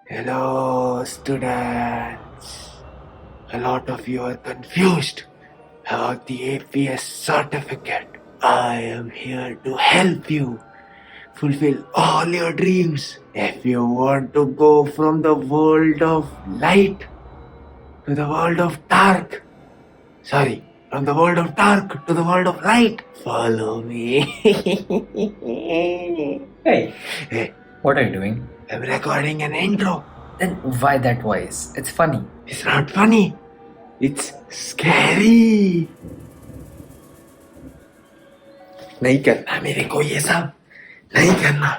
Hello, students. A lot of you are confused about the APS certificate. I am here to help you fulfill all your dreams. If you want to go from the world of light to the world of dark, from the world of dark to the world of light, follow me. Hey, Hey, what are you doing? I'm recording an intro. Then why that voice? It's funny. It's not funny. It's scary. नहीं करना मेरे को ये सब नहीं करना.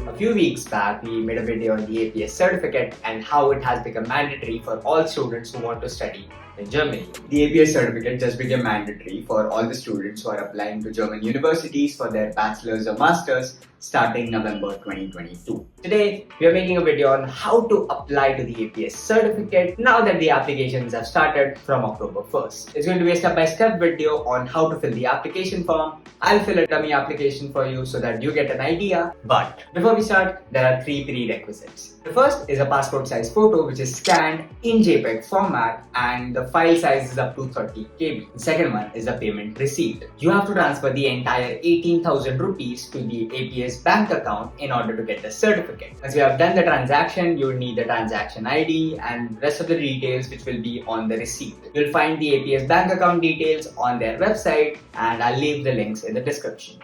A few weeks back, we made a video on the APS certificate and how it has become mandatory for all students who want to study in Germany. The APS certificate just became mandatory for all the students who are applying to German universities for their bachelors or masters starting November 2022. Today, we are making a video on how to apply to the APS certificate now that the applications have started from October 1st. It's going to be a step-by-step video on how to fill the application form. I'll fill a dummy application for you so that you get an idea. But before we start, there are 3 prerequisites. The first is a passport size photo which is scanned in JPEG format and the file size is up to 30 KB. The second one is a payment receipt. You have to transfer the entire 18,000 rupees to the APS bank account in order to get the certificate. Once you have done the transaction, you will need the transaction ID and rest of the details which will be on the receipt. You'll find the APS bank account details on their website and I'll leave the links in the description.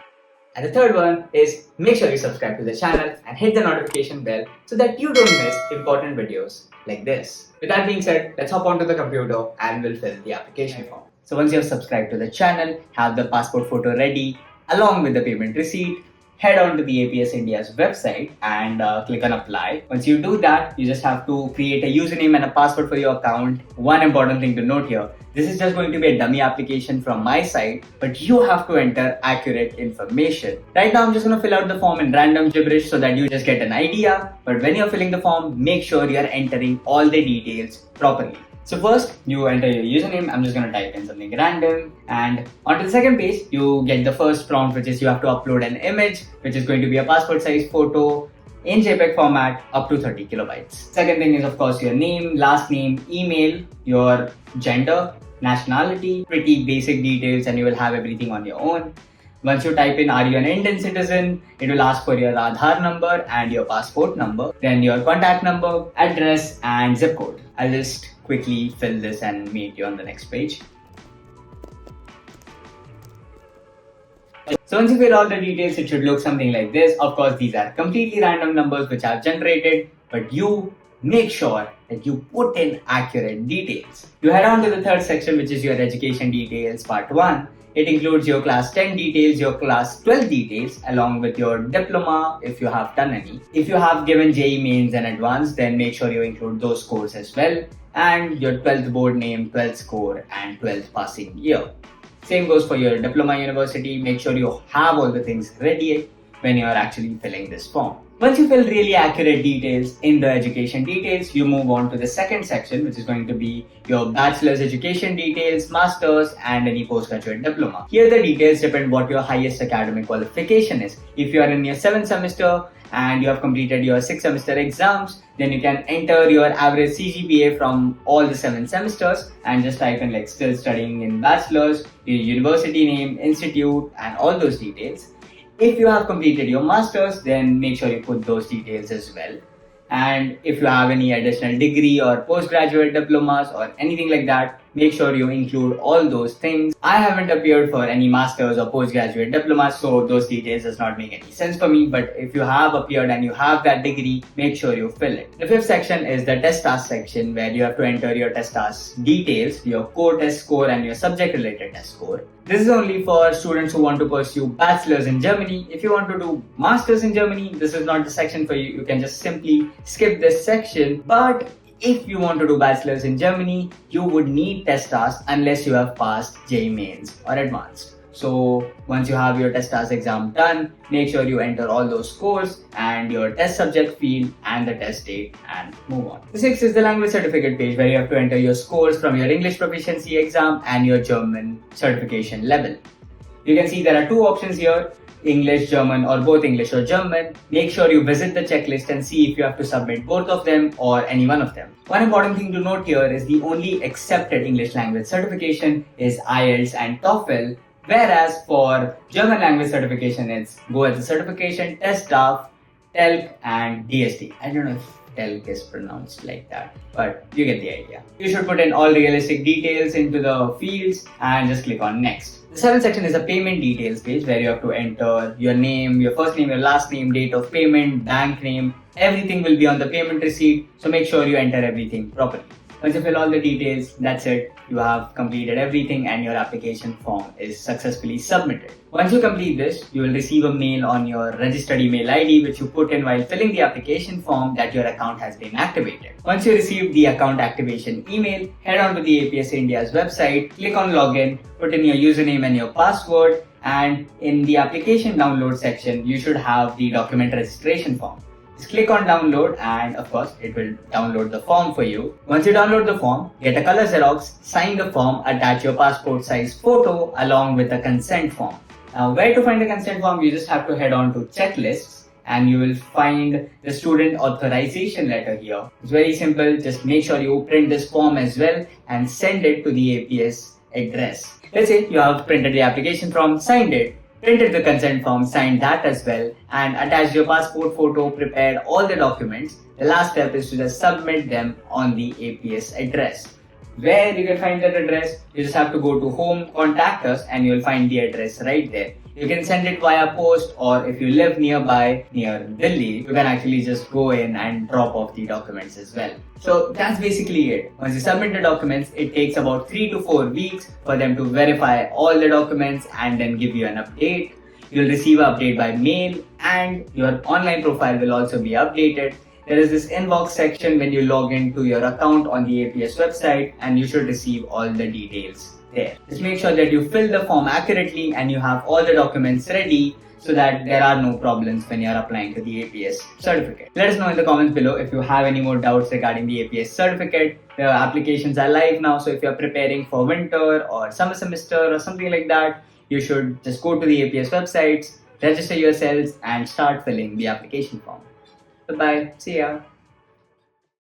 And the third one is make sure you subscribe to the channel and hit the notification bell so that you don't miss important videos like this. With that being said, let's hop onto the computer and we'll fill the application form. So once you have subscribed to the channel, have the passport photo ready along with the payment receipt, head on to the APS India's website and click on apply. Once you do that, you just have to create a username and a password for your account. One important thing to note here, this is just going to be a dummy application from my side, but you have to enter accurate information. Right now, I'm just going to fill out the form in random gibberish so that you just get an idea. But when you're filling the form, make sure you're entering all the details properly. So first, you enter your username. I'm just going to type in something random. And onto the second page, you get the first prompt, which is you have to upload an image, which is going to be a passport size photo in JPEG format up to 30 kilobytes. Second thing is, of course, your name, last name, email, your gender, nationality, pretty basic details, and you will have everything on your own. Once you type in, are you an Indian citizen? It will ask for your Aadhaar number and your passport number, then your contact number, address, and zip code. I'll just quickly fill this and meet you on the next page. So once you fill all the details, it should look something like this. Of course, these are completely random numbers which I've generated, but you make sure that you put in accurate details. You head on to the third section, which is your education details part 1. It includes your class 10 details, your class 12 details, along with your diploma if you have done any. If you have given JEE mains and advanced, then make sure you include those scores as well. And your 12th board name, 12th score, and 12th passing year. Same goes for your diploma university. Make sure you have all the things ready when you are actually filling this form. Once you fill really accurate details in the education details, you move on to the second section, which is going to be your bachelor's education details, master's, and any postgraduate diploma. Here the details depend what your highest academic qualification is. If you are in your 7th semester and you have completed your 6th semester exams, then you can enter your average CGPA from all the 7 semesters and just type in like still studying in bachelor's, your university name, institute, and all those details. If you have completed your masters, then make sure you put those details as well. And if you have any additional degree or postgraduate diplomas or anything like that, make sure you include all those things. I haven't appeared for any masters or postgraduate diplomas, so those details does not make any sense for me. But if you have appeared and you have that degree, make sure you fill it. The fifth section is the test task section, where you have to enter your test task details, your core test score, and your subject related test score. This is only for students who want to pursue bachelors in Germany. If you want to do masters in Germany, this is not the section for you. You can just simply skip this section. But if you want to do bachelors in Germany, you would need test tasks unless you have passed JEE mains or advanced. So once you have your test task exam done, make sure you enter all those scores and your test subject field and the test date and move on. The sixth is the language certificate page where you have to enter your scores from your English proficiency exam and your German certification level. You can see there are two options here, English, German, or both English or German. Make sure you visit the checklist and see if you have to submit both of them or any one of them. One important thing to note here is the only accepted English language certification is IELTS and TOEFL, whereas for German language certification it's Goethe certification, TestDAF, TELC and DST. I don't know if TELC is pronounced like that, but you get the idea. You should put in all realistic details into the fields and just click on next. The seventh section is a payment details page where you have to enter your name, your first name, your last name, date of payment, bank name. Everything will be on the payment receipt, so make sure you enter everything properly. Once you fill all the details, that's it. You have completed everything and your application form is successfully submitted. Once you complete this, you will receive a mail on your registered email ID which you put in while filling the application form that your account has been activated. Once you receive the account activation email, head on to the APS India's website, click on login, put in your username and your password, and in the application download section, you should have the document registration form. Just click on download and of course it will download the form for you. Once you download the form, get a color Xerox, sign the form, attach your passport size photo along with the consent form. Now where to find the consent form? You just have to head on to checklists and you will find the student authorization letter here. It's very simple, just make sure you print this form as well and send it to the APS address. Let's say you have printed the application form, signed it, printed the consent form, signed that as well, and attached your passport photo, prepared all the documents. The last step is to just submit them on the APS address. Where you can find that address, you just have to go to home, contact us, and you'll find the address right there. You can send it via post, or if you live nearby, near Delhi, you can actually just go in and drop off the documents as well. So that's basically it. Once you submit the documents, it takes about 3 to 4 weeks for them to verify all the documents and then give you an update. You'll receive an update by mail and your online profile will also be updated. There is this inbox section when you log into your account on the APS website and you should receive all the details there. Just make sure that you fill the form accurately and you have all the documents ready so that there are no problems when you are applying to the APS certificate. Let us know in the comments below if you have any more doubts regarding the APS certificate. The applications are live now, so if you are preparing for winter or summer semester or something like that, you should just go to the APS websites, register yourselves and start filling the application form. Bye-bye. See ya.